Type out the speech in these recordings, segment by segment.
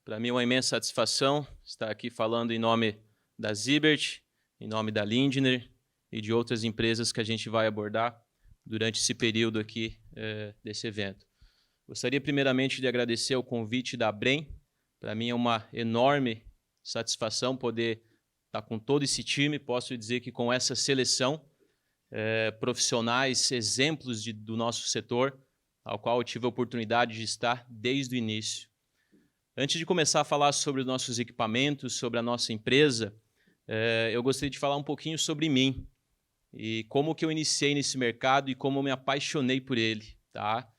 Para mim é uma imensa satisfação estar aqui falando em nome da Zibert, em nome da Lindner e de outras empresas que a gente vai abordar durante esse período aqui desse evento. Gostaria primeiramente de agradecer o convite da Brem. Para mim é uma enorme satisfação poder estar com todo esse time. Posso dizer que com essa seleção, profissionais, exemplos do nosso setor, ao qual eu tive a oportunidade de estar desde o início. Antes de começar a falar sobre os nossos equipamentos, sobre a nossa empresa, eu gostaria de falar um pouquinho sobre mim e como que eu iniciei nesse mercado e como eu me apaixonei por ele, tá?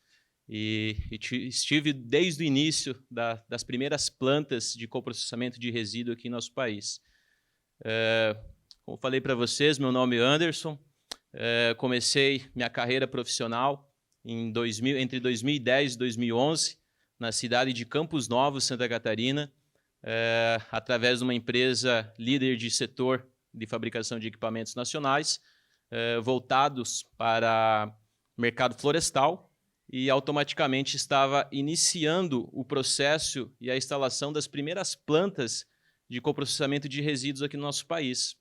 E estive desde o início das primeiras plantas de coprocessamento de resíduo aqui no nosso país. Como falei para vocês, meu nome é Anderson. Comecei minha carreira profissional entre 2010 e 2011, na cidade de Campos Novos, Santa Catarina, através de uma empresa líder de setor de fabricação de equipamentos nacionais, voltados para o mercado florestal, e automaticamente estava iniciando o processo e a instalação das primeiras plantas de coprocessamento de resíduos aqui no nosso país.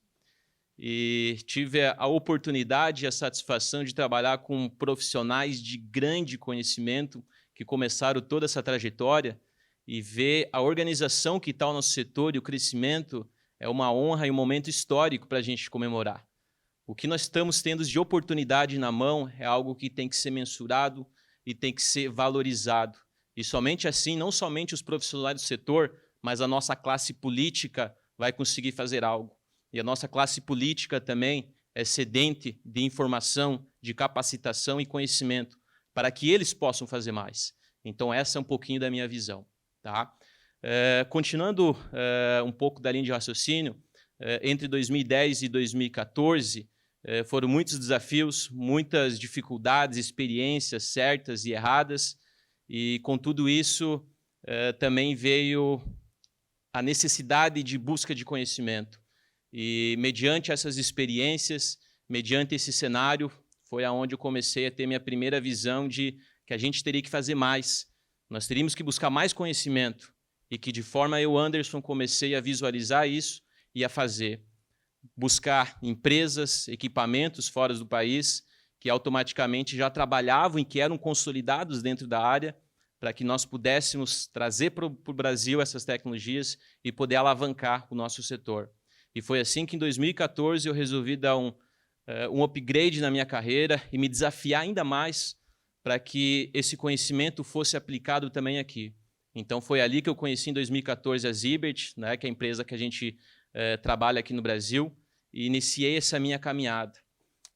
E tive a oportunidade e a satisfação de trabalhar com profissionais de grande conhecimento que começaram toda essa trajetória, e ver a organização que está o nosso setor e o crescimento é uma honra e um momento histórico para a gente comemorar. O que nós estamos tendo de oportunidade na mão é algo que tem que ser mensurado e tem que ser valorizado. E somente assim, não somente os profissionais do setor, mas a nossa classe política vai conseguir fazer algo. E a nossa classe política também é sedente de informação, de capacitação e conhecimento, para que eles possam fazer mais. Então, essa é um pouquinho da minha visão. Tá? Continuando um pouco da linha de raciocínio, entre 2010 e 2014, foram muitos desafios, muitas dificuldades, experiências certas e erradas, e com tudo isso também veio a necessidade de busca de conhecimento. E mediante essas experiências, mediante esse cenário, foi aonde eu comecei a ter minha primeira visão de que a gente teria que fazer mais. Nós teríamos que buscar mais conhecimento, e que de forma eu, Anderson, comecei a visualizar isso e a fazer. Buscar empresas, equipamentos fora do país, que automaticamente já trabalhavam e que eram consolidados dentro da área, para que nós pudéssemos trazer para o Brasil essas tecnologias e poder alavancar o nosso setor. E foi assim que em 2014 eu resolvi dar um upgrade na minha carreira e me desafiar ainda mais para que esse conhecimento fosse aplicado também aqui. Então foi ali que eu conheci em 2014 a Zibert, né, que é a empresa que a gente trabalha aqui no Brasil, e iniciei essa minha caminhada.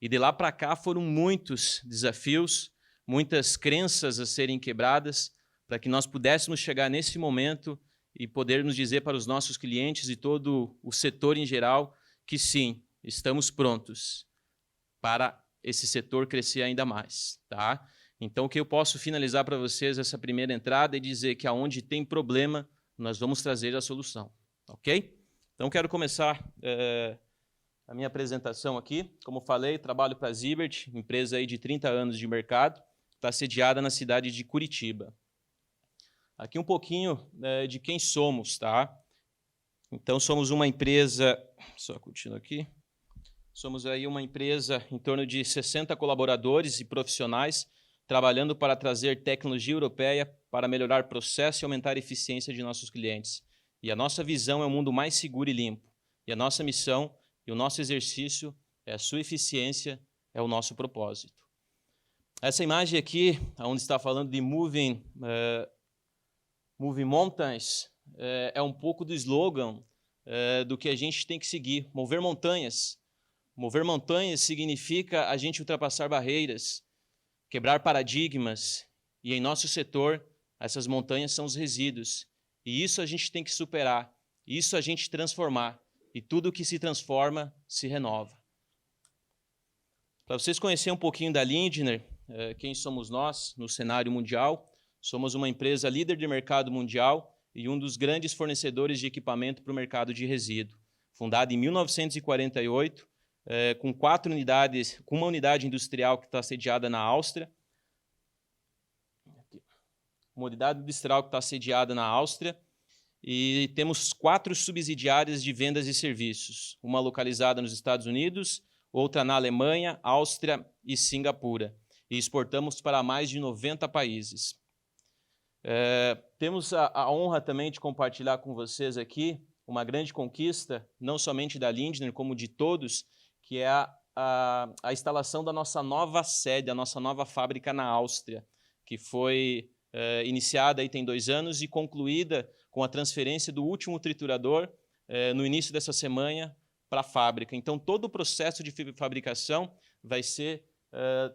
E de lá para cá foram muitos desafios, muitas crenças a serem quebradas, para que nós pudéssemos chegar nesse momento e podermos dizer para os nossos clientes e todo o setor em geral que sim, estamos prontos para esse setor crescer ainda mais. Tá? Então, o que eu posso finalizar para vocês essa primeira entrada é dizer que aonde tem problema, nós vamos trazer a solução. Ok? Então, quero começar a minha apresentação aqui. Como falei, trabalho para a Zibert, empresa aí de 30 anos de mercado, está sediada na cidade de Curitiba. Aqui um pouquinho de quem somos, tá? Então, somos uma empresa... Só continuo aqui. Somos aí uma empresa em torno de 60 colaboradores e profissionais, trabalhando para trazer tecnologia europeia para melhorar o processo e aumentar a eficiência de nossos clientes. E a nossa visão é um mundo mais seguro e limpo. E a nossa missão e o nosso exercício é a sua eficiência, é o nosso propósito. Essa imagem aqui, onde está falando de Moving Mountains, é um pouco do slogan do que a gente tem que seguir, mover montanhas. Mover montanhas significa a gente ultrapassar barreiras, quebrar paradigmas, e em nosso setor, essas montanhas são os resíduos. E isso a gente tem que superar, isso a gente transformar, e tudo que se transforma, se renova. Para vocês conhecerem um pouquinho da Lindner, quem somos nós no cenário mundial, somos uma empresa líder de mercado mundial e um dos grandes fornecedores de equipamento para o mercado de resíduo. Fundada em 1948, com 4 unidades, com uma unidade industrial que está sediada na Áustria, uma unidade industrial que está sediada na Áustria, e temos 4 subsidiárias de vendas e serviços, uma localizada nos Estados Unidos, outra na Alemanha, Áustria e Singapura, e exportamos para mais de 90 países. Temos a honra também de compartilhar com vocês aqui uma grande conquista, não somente da Lindner, como de todos, que é a instalação da nossa nova sede, a nossa nova fábrica na Áustria, que foi iniciada aí tem 2 anos e concluída com a transferência do último triturador no início dessa semana para a fábrica. Então, todo o processo de fabricação vai ser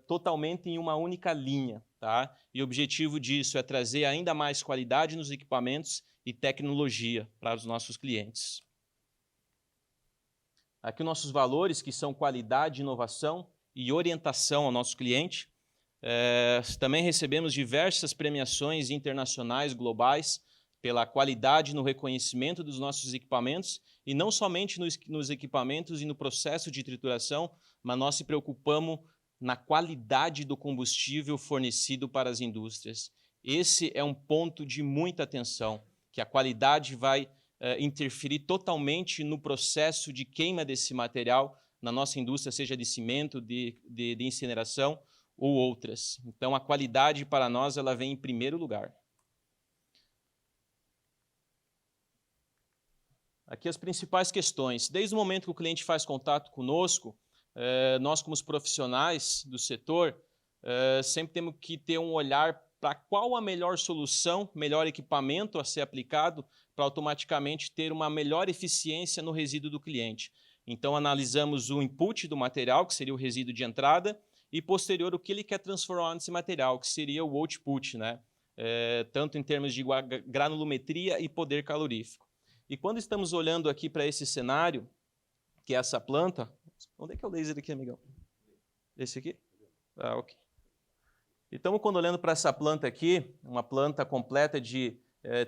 totalmente em uma única linha, tá? E o objetivo disso é trazer ainda mais qualidade nos equipamentos e tecnologia para os nossos clientes. Aqui os nossos valores, que são qualidade, inovação e orientação ao nosso cliente. Também recebemos diversas premiações internacionais, globais, pela qualidade no reconhecimento dos nossos equipamentos, e não somente nos equipamentos e no processo de trituração, mas nós se preocupamos na qualidade do combustível fornecido para as indústrias. Esse é um ponto de muita atenção, que a qualidade vai interferir totalmente no processo de queima desse material na nossa indústria, seja de cimento, de incineração ou outras. Então, a qualidade para nós ela vem em primeiro lugar. Aqui as principais questões. Desde o momento que o cliente faz contato conosco, nós como os profissionais do setor, sempre temos que ter um olhar para qual a melhor solução, melhor equipamento a ser aplicado para automaticamente ter uma melhor eficiência no resíduo do cliente. Então, analisamos o input do material, que seria o resíduo de entrada, e posterior o que ele quer transformar nesse material, que seria o output, né? Tanto em termos de granulometria e poder calorífico. E quando estamos olhando aqui para esse cenário, que é essa planta, onde é que é o laser aqui, amigão? Esse aqui? Ah, ok. Então, quando olhando para essa planta aqui, uma planta completa de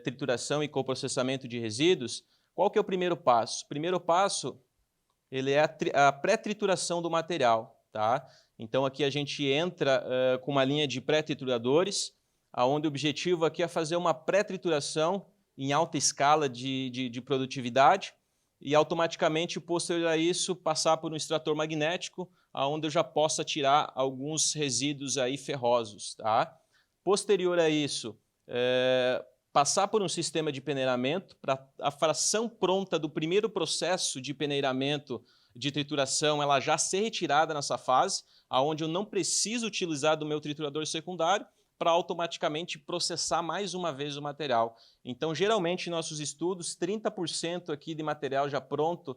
trituração e coprocessamento de resíduos, qual que é o primeiro passo? O primeiro passo ele é a pré-trituração do material, tá? Então, aqui a gente entra com uma linha de pré-trituradores, onde o objetivo aqui é fazer uma pré-trituração em alta escala de produtividade e automaticamente, posterior a isso, passar por um extrator magnético, onde eu já possa tirar alguns resíduos aí ferrosos, tá? Posterior a isso, passar por um sistema de peneiramento para a fração pronta do primeiro processo de peneiramento de trituração ela já ser retirada nessa fase, onde eu não preciso utilizar do meu triturador secundário para automaticamente processar mais uma vez o material. Então, geralmente, em nossos estudos, 30% aqui de material já pronto,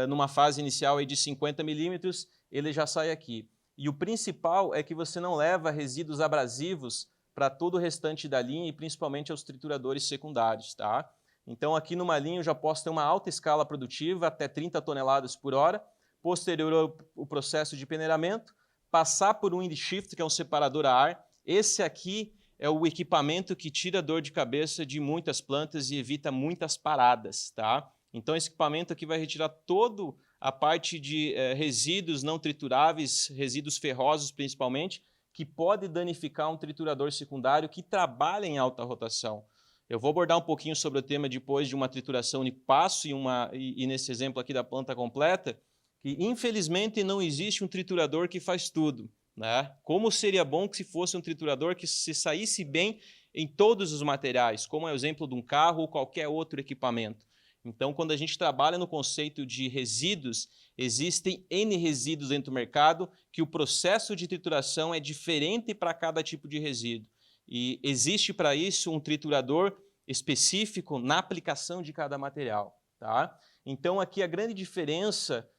numa fase inicial aí de 50 milímetros, ele já sai aqui. E o principal é que você não leva resíduos abrasivos para todo o restante da linha e principalmente aos trituradores secundários, tá? Então, aqui numa linha eu já posso ter uma alta escala produtiva, até 30 toneladas por hora, posterior ao processo de peneiramento, passar por um wind shift, que é um separador a ar. Esse aqui é o equipamento que tira a dor de cabeça de muitas plantas e evita muitas paradas, tá? Então, esse equipamento aqui vai retirar toda a parte de resíduos não trituráveis, resíduos ferrosos principalmente, que pode danificar um triturador secundário que trabalha em alta rotação. Eu vou abordar um pouquinho sobre o tema depois de uma trituração unipasso e nesse exemplo aqui da planta completa, que infelizmente não existe um triturador que faz tudo, né? Como seria bom que se fosse um triturador que se saísse bem em todos os materiais, como é o exemplo de um carro ou qualquer outro equipamento. Então, quando a gente trabalha no conceito de resíduos, existem N resíduos dentro do mercado que o processo de trituração é diferente para cada tipo de resíduo. E existe para isso um triturador específico na aplicação de cada material, tá? Então, aqui a grande diferença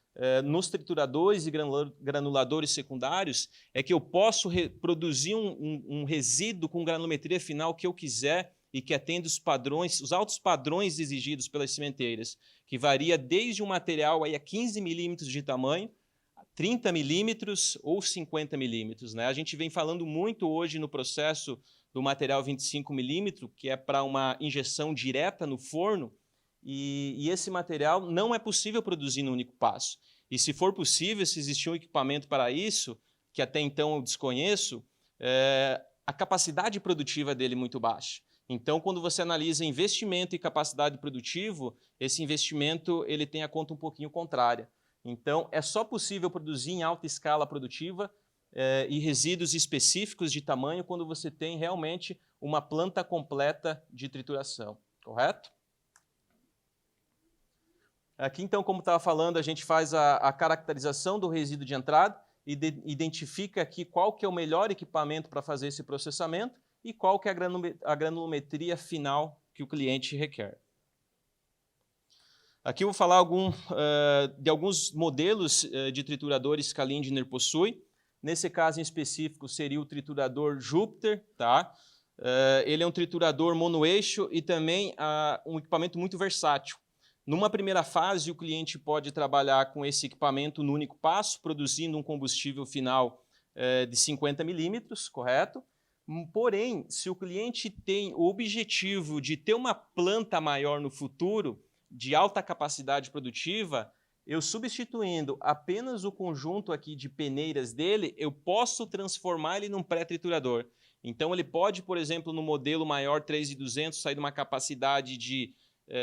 nos trituradores e granuladores secundários é que eu posso produzir um resíduo com granulometria final que eu quiser e que atende os altos padrões exigidos pelas cimenteiras, que varia desde um material aí a 15 milímetros de tamanho, 30 milímetros ou 50 milímetros, né? A gente vem falando muito hoje no processo do material 25 milímetros, que é para uma injeção direta no forno, e esse material não é possível produzir no único passo. E se for possível, se existir um equipamento para isso, que até então eu desconheço, a capacidade produtiva dele é muito baixa. Então, quando você analisa investimento e capacidade produtivo, esse investimento ele tem a conta um pouquinho contrária. Então, é só possível produzir em alta escala produtiva e resíduos específicos de tamanho quando você tem realmente uma planta completa de trituração, correto? Aqui, então, como estava falando, a gente faz a caracterização do resíduo de entrada, identifica aqui qual que é o melhor equipamento para fazer esse processamento e qual que é a granulometria final que o cliente requer. Aqui eu vou falar de alguns modelos de trituradores que a Lindner possui. Nesse caso em específico seria o triturador Jupiter, tá? Ele é um triturador monoeixo e também um equipamento muito versátil. Numa primeira fase, o cliente pode trabalhar com esse equipamento no único passo, produzindo um combustível final de 50 milímetros, correto? Porém, se o cliente tem o objetivo de ter uma planta maior no futuro, de alta capacidade produtiva, eu substituindo apenas o conjunto aqui de peneiras dele, eu posso transformar ele num pré-triturador. Então, ele pode, por exemplo, no modelo maior 3.200, sair de uma capacidade de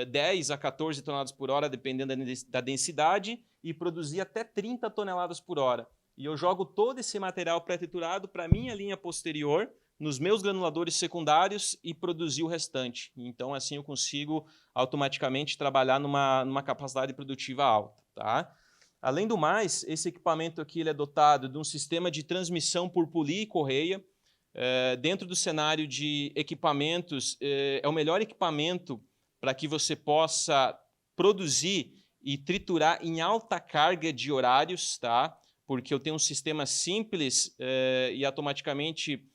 10 a 14 toneladas por hora, dependendo da densidade, e produzir até 30 toneladas por hora. E eu jogo todo esse material pré-triturado para a minha linha posterior, nos meus granuladores secundários e produzir o restante. Então, assim, eu consigo automaticamente trabalhar numa capacidade produtiva alta. Tá? Além do mais, esse equipamento aqui ele é dotado de um sistema de transmissão por polia e correia. Dentro do cenário de equipamentos, é o melhor equipamento para que você possa produzir e triturar em alta carga de horários, tá? Porque eu tenho um sistema simples e automaticamente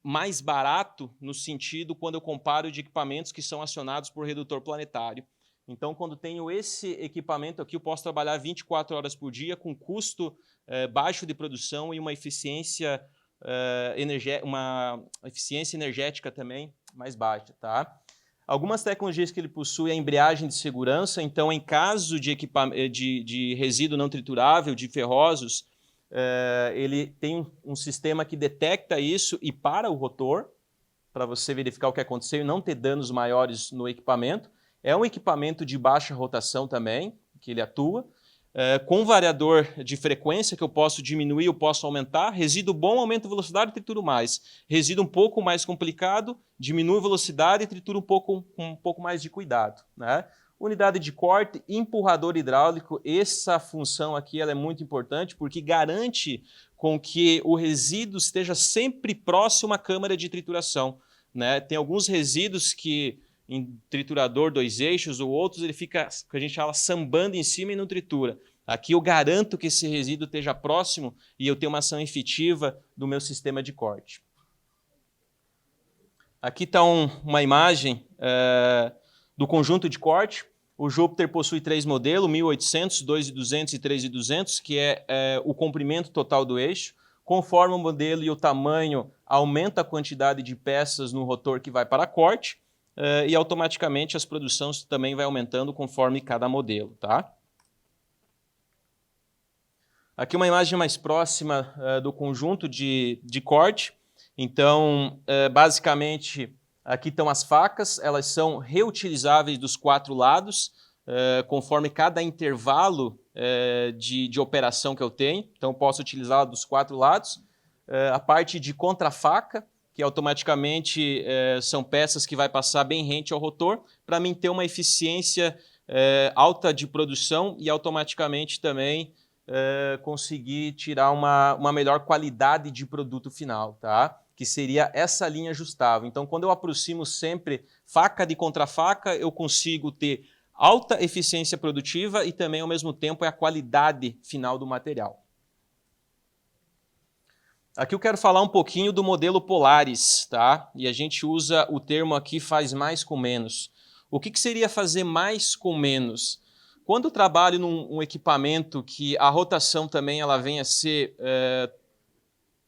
mais barato no sentido quando eu comparo de equipamentos que são acionados por redutor planetário. Então, quando tenho esse equipamento aqui, eu posso trabalhar 24 horas por dia com custo baixo de produção e uma eficiência energética também mais baixa, tá? Algumas tecnologias que ele possui é a embreagem de segurança, então, em caso de resíduo não triturável, de ferrosos, ele tem um sistema que detecta isso e para o rotor, para você verificar o que aconteceu e não ter danos maiores no equipamento. É um equipamento de baixa rotação também, que ele atua, com variador de frequência que eu posso diminuir, eu posso aumentar. Resíduo bom, aumento a velocidade e trituro mais. Resíduo um pouco mais complicado, diminui a velocidade e tritura com um pouco mais de cuidado, né? Unidade de corte, empurrador hidráulico, essa função aqui ela é muito importante porque garante com que o resíduo esteja sempre próximo à câmara de trituração, né? Tem alguns resíduos que em triturador 2 eixos ou outros ele fica, que a gente fala, sambando em cima e não tritura. Aqui eu garanto que esse resíduo esteja próximo e eu tenho uma ação efetiva do meu sistema de corte. Aqui está uma imagem do conjunto de corte. O Jupiter possui 3 modelos, 1800, 2200 e 3200, que é o comprimento total do eixo. Conforme o modelo e o tamanho, aumenta a quantidade de peças no rotor que vai para corte e automaticamente as produções também vai aumentando conforme cada modelo. Tá? Aqui uma imagem mais próxima do conjunto de corte. Então, basicamente, aqui estão as facas, elas são reutilizáveis dos 4 lados, conforme cada intervalo de operação que eu tenho. Então, eu posso utilizá-la dos 4 lados. A parte de contrafaca, que automaticamente são peças que vai passar bem rente ao rotor, para mim ter uma eficiência alta de produção e automaticamente também conseguir tirar uma melhor qualidade de produto final, tá? Que seria essa linha ajustável. Então, quando eu aproximo sempre faca de contrafaca, eu consigo ter alta eficiência produtiva e também, ao mesmo tempo, é a qualidade final do material. Aqui eu quero falar um pouquinho do modelo Polaris, tá? E a gente usa o termo aqui faz mais com menos. O que seria fazer mais com menos? Quando eu trabalho num equipamento que a rotação também ela vem a ser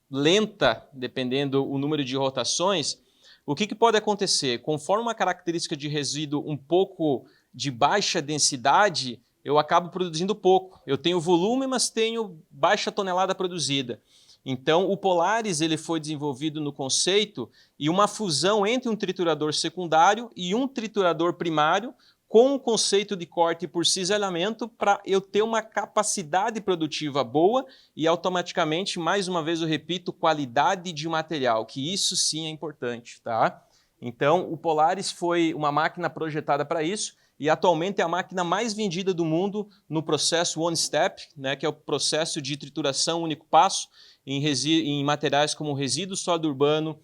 lenta, dependendo do número de rotações, o que pode acontecer? Conforme uma característica de resíduo um pouco de baixa densidade, eu acabo produzindo pouco. Eu tenho volume, mas tenho baixa tonelada produzida. Então, o Polaris ele foi desenvolvido no conceito e uma fusão entre um triturador secundário e um triturador primário com o conceito de corte por cisalhamento para eu ter uma capacidade produtiva boa e automaticamente, mais uma vez eu repito, qualidade de material, que isso sim é importante, tá? Então, o Polaris foi uma máquina projetada para isso e atualmente é a máquina mais vendida do mundo no processo One Step, né, que é o processo de trituração único passo em materiais como resíduo sólido urbano,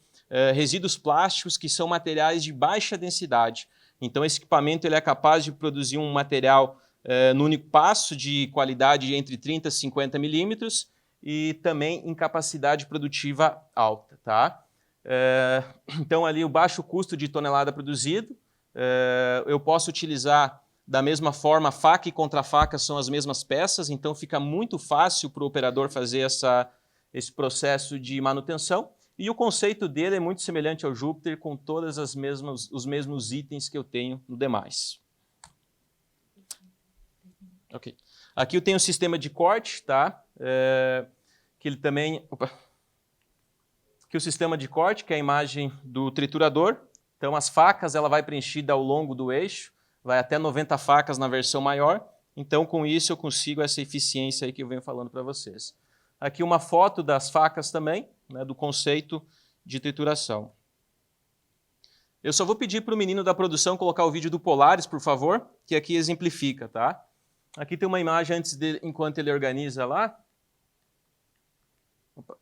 resíduos plásticos, que são materiais de baixa densidade. Então, esse equipamento ele é capaz de produzir um material no único passo de qualidade entre 30 e 50 milímetros e também em capacidade produtiva alta, tá? Então, ali o baixo custo de tonelada produzido, eu posso utilizar da mesma forma, faca e contrafaca são as mesmas peças, então fica muito fácil para o operador fazer esse processo de manutenção. E o conceito dele é muito semelhante ao Júpiter, com todos os mesmos itens que eu tenho no demais. Okay. Aqui eu tenho um sistema de corte, tá? Que ele também... Aqui o sistema de corte, que é a imagem do triturador. Então, as facas ela vai preenchida ao longo do eixo, vai até 90 facas na versão maior. Então, com isso, eu consigo essa eficiência aí que eu venho falando para vocês. Aqui uma foto das facas também, né, do conceito de trituração. Eu só vou pedir para o menino da produção colocar o vídeo do Polaris, por favor, que aqui exemplifica, tá? Aqui tem uma imagem antes dele, enquanto ele organiza lá. Opa.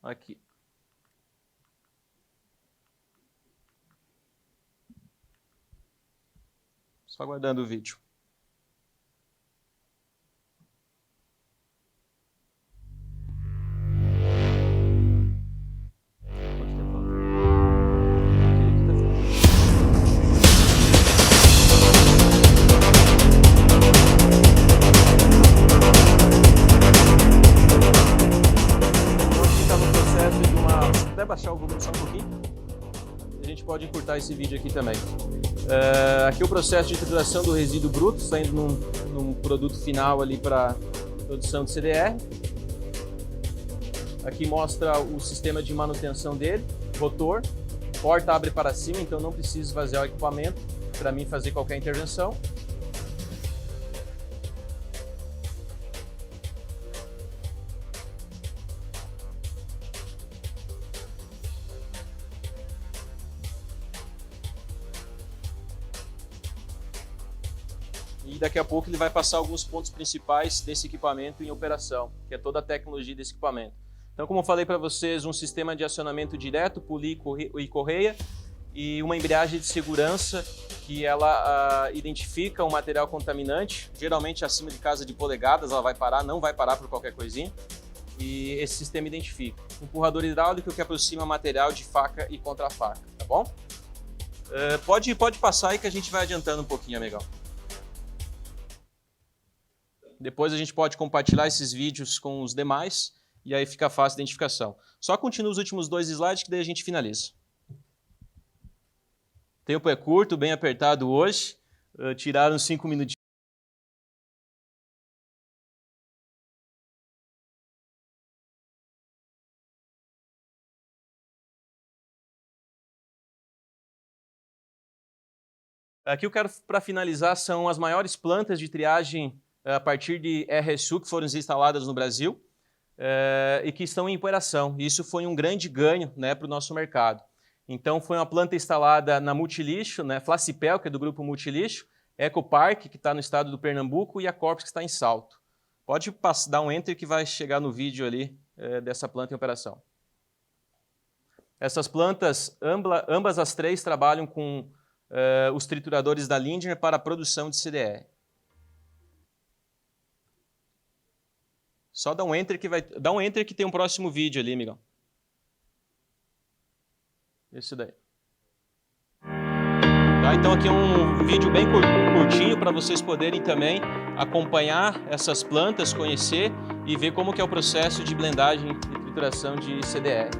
Aqui. Só aguardando o vídeo. Baixar o volume só um pouquinho, a gente pode encurtar esse vídeo aqui também. Aqui o processo de trituração do resíduo bruto, saindo num produto final ali para produção de CDR. Aqui mostra o sistema de manutenção dele, rotor, porta abre para cima, então não preciso esvaziar o equipamento para mim fazer qualquer intervenção. E daqui a pouco ele vai passar alguns pontos principais desse equipamento em operação, que é toda a tecnologia desse equipamento. Então, como eu falei para vocês, um sistema de acionamento direto, polir e correia, e uma embreagem de segurança que ela identifica um material contaminante, geralmente acima de casa de polegadas, ela vai parar, não vai parar por qualquer coisinha, e esse sistema identifica. Empurrador hidráulico que aproxima material de faca e contrafaca, tá bom? Pode passar aí que a gente vai adiantando um pouquinho, amigão. Depois a gente pode compartilhar esses vídeos com os demais e aí fica fácil a identificação. Só continua os últimos 2 slides que daí a gente finaliza. O tempo é curto, bem apertado hoje. Tiraram 5 minutinhos. Aqui eu quero, para finalizar, são as maiores plantas de triagem a partir de RSU que foram instaladas no Brasil e que estão em operação. Isso foi um grande ganho, né, para o nosso mercado. Então, foi uma planta instalada na Multilixo, né, Flacipel, que é do grupo Multilixo, Ecopark, que está no estado do Pernambuco, e a Corpus, que está em Salto. Pode dar um enter que vai chegar no vídeo ali dessa planta em operação. Essas plantas, ambas as 3, trabalham com os trituradores da Lindner para a produção de CDR. Só dá um enter que tem um próximo vídeo ali, amigão. Esse daí. Tá, então aqui é um vídeo bem curtinho para vocês poderem também acompanhar essas plantas, conhecer e ver como que é o processo de blendagem e trituração de CDR.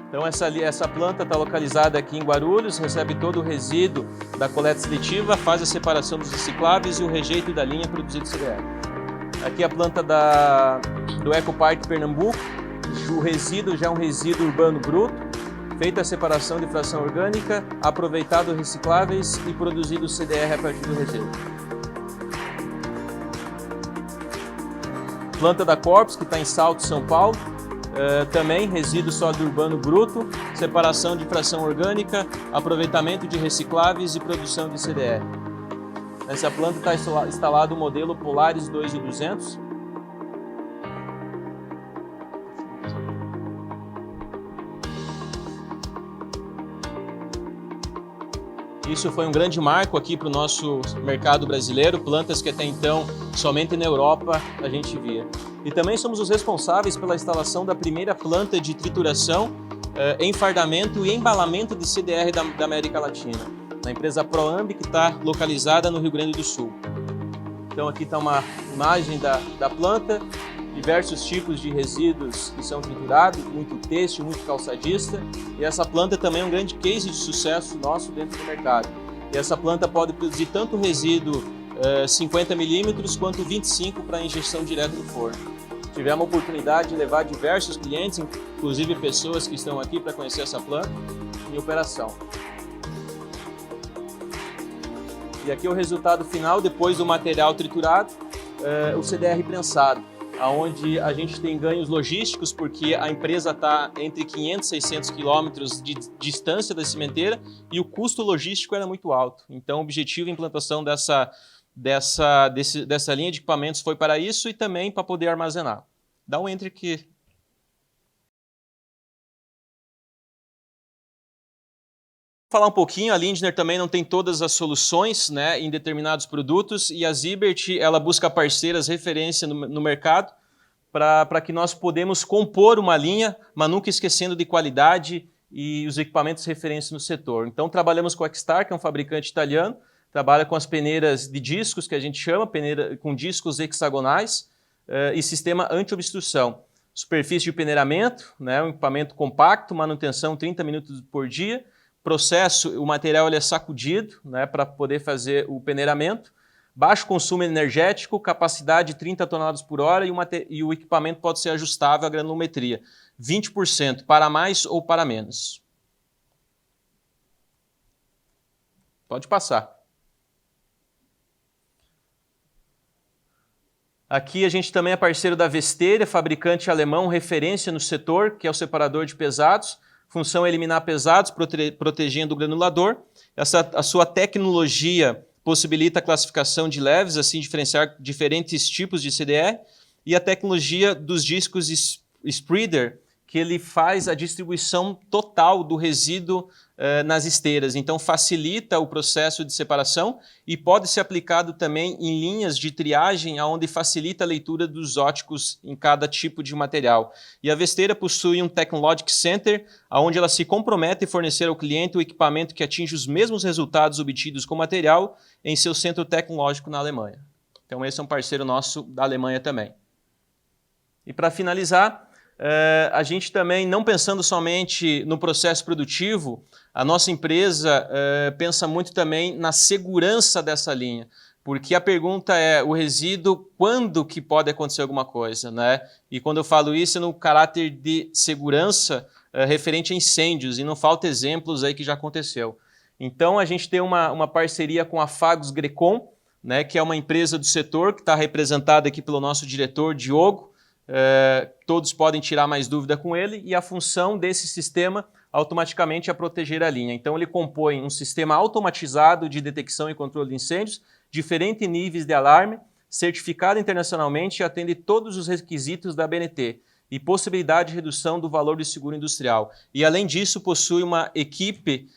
Então essa planta está localizada aqui em Guarulhos, recebe todo o resíduo da coleta seletiva, faz a separação dos recicláveis e o rejeito da linha produzido CDR. Aqui a planta do Ecopark Pernambuco, o resíduo já é um resíduo urbano bruto, feita a separação de fração orgânica, aproveitado recicláveis e produzido CDR a partir do resíduo. Planta da Corpus, que está em Salto, São Paulo, também resíduo sólido urbano bruto, separação de fração orgânica, aproveitamento de recicláveis e produção de CDR. Nessa planta está instalado o modelo Polaris 2200. Isso foi um grande marco aqui para o nosso mercado brasileiro, plantas que até então somente na Europa a gente via. E também somos os responsáveis pela instalação da primeira planta de trituração, enfardamento e embalamento de CDR da América Latina, na empresa Proambi, que está localizada no Rio Grande do Sul. Então aqui está uma imagem da planta, diversos tipos de resíduos que são triturados, muito têxtil, muito calçadista, e essa planta também é um grande case de sucesso nosso dentro do mercado. E essa planta pode produzir tanto resíduo 50 milímetros quanto 25 para injeção direta no forno. Tivemos a oportunidade de levar diversos clientes, inclusive pessoas que estão aqui para conhecer essa planta, em operação. E aqui é o resultado final, depois do material triturado, o CDR prensado, onde a gente tem ganhos logísticos, porque a empresa está entre 500 e 600 quilômetros de distância da cimenteira e o custo logístico era muito alto. Então, o objetivo de implantação dessa linha de equipamentos foi para isso e também para poder armazenar. Dá um enter aqui. Falar um pouquinho, a Lindner também não tem todas as soluções, né, em determinados produtos, e a Zibert ela busca parceiras referência no mercado para que nós podemos compor uma linha, mas nunca esquecendo de qualidade e os equipamentos referência no setor. Então trabalhamos com a Extar, que é um fabricante italiano, trabalha com as peneiras de discos, que a gente chama, peneira com discos hexagonais e sistema anti-obstrução. Superfície de peneiramento, né, um equipamento compacto, manutenção 30 minutos por dia. Processo, o material ele é sacudido, né, para poder fazer o peneiramento. Baixo consumo energético, capacidade de 30 toneladas por hora e o equipamento pode ser ajustável à granulometria. 20% para mais ou para menos. Pode passar. Aqui a gente também é parceiro da Vesteria, fabricante alemão, referência no setor, que é o separador de pesados. Função é eliminar pesados, protegendo o granulador. A sua tecnologia possibilita a classificação de leves, assim diferenciar diferentes tipos de CDR. E a tecnologia dos discos spreader, que ele faz a distribuição total do resíduo nas esteiras. Então facilita o processo de separação e pode ser aplicado também em linhas de triagem, onde facilita a leitura dos óticos em cada tipo de material. E a Vesteria possui um Technology Center, onde ela se compromete em fornecer ao cliente o equipamento que atinge os mesmos resultados obtidos com o material em seu centro tecnológico na Alemanha. Então esse é um parceiro nosso da Alemanha também. E para finalizar, a gente também, não pensando somente no processo produtivo, a nossa empresa pensa muito também na segurança dessa linha, porque a pergunta é, o resíduo, quando que pode acontecer alguma coisa, né? E quando eu falo isso é no caráter de segurança referente a incêndios, e não falta exemplos aí que já aconteceu. Então a gente tem uma parceria com a Fagos Grecon, né, que é uma empresa do setor, que está representada aqui pelo nosso diretor, Diogo. Todos podem tirar mais dúvida com ele, e a função desse sistema automaticamente é proteger a linha. Então ele compõe um sistema automatizado de detecção e controle de incêndios, diferentes níveis de alarme, certificado internacionalmente e atende todos os requisitos da ABNT e possibilidade de redução do valor do seguro industrial. E além disso possui uma equipe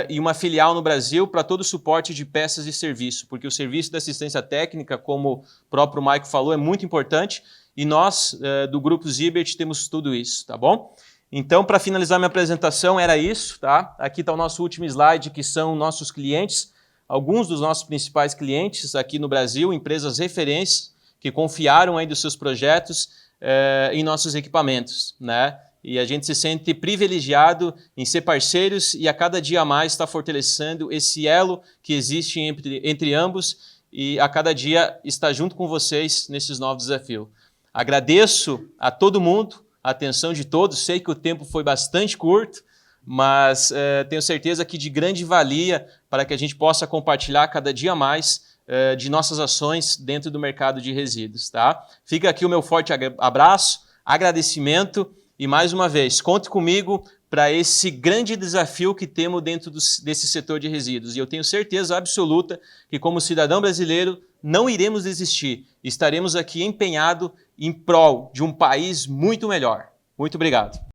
e uma filial no Brasil para todo o suporte de peças e serviço, porque o serviço de assistência técnica, como o próprio Maico falou, é muito importante. E nós, do Grupo Zibert, temos tudo isso, tá bom? Então, para finalizar minha apresentação, era isso, tá? Aqui está o nosso último slide, que são nossos clientes, alguns dos nossos principais clientes aqui no Brasil, empresas referências que confiaram aí dos seus projetos em nossos equipamentos, né? E a gente se sente privilegiado em ser parceiros e a cada dia mais está fortalecendo esse elo que existe entre ambos e a cada dia está junto com vocês nesses novos desafios. Agradeço a todo mundo, a atenção de todos. Sei que o tempo foi bastante curto, mas tenho certeza que de grande valia para que a gente possa compartilhar cada dia mais de nossas ações dentro do mercado de resíduos. Tá? Fica aqui o meu forte abraço, agradecimento e, mais uma vez, conte comigo para esse grande desafio que temos dentro desse setor de resíduos. E eu tenho certeza absoluta que, como cidadão brasileiro, não iremos desistir. Estaremos aqui empenhados em prol de um país muito melhor. Muito obrigado.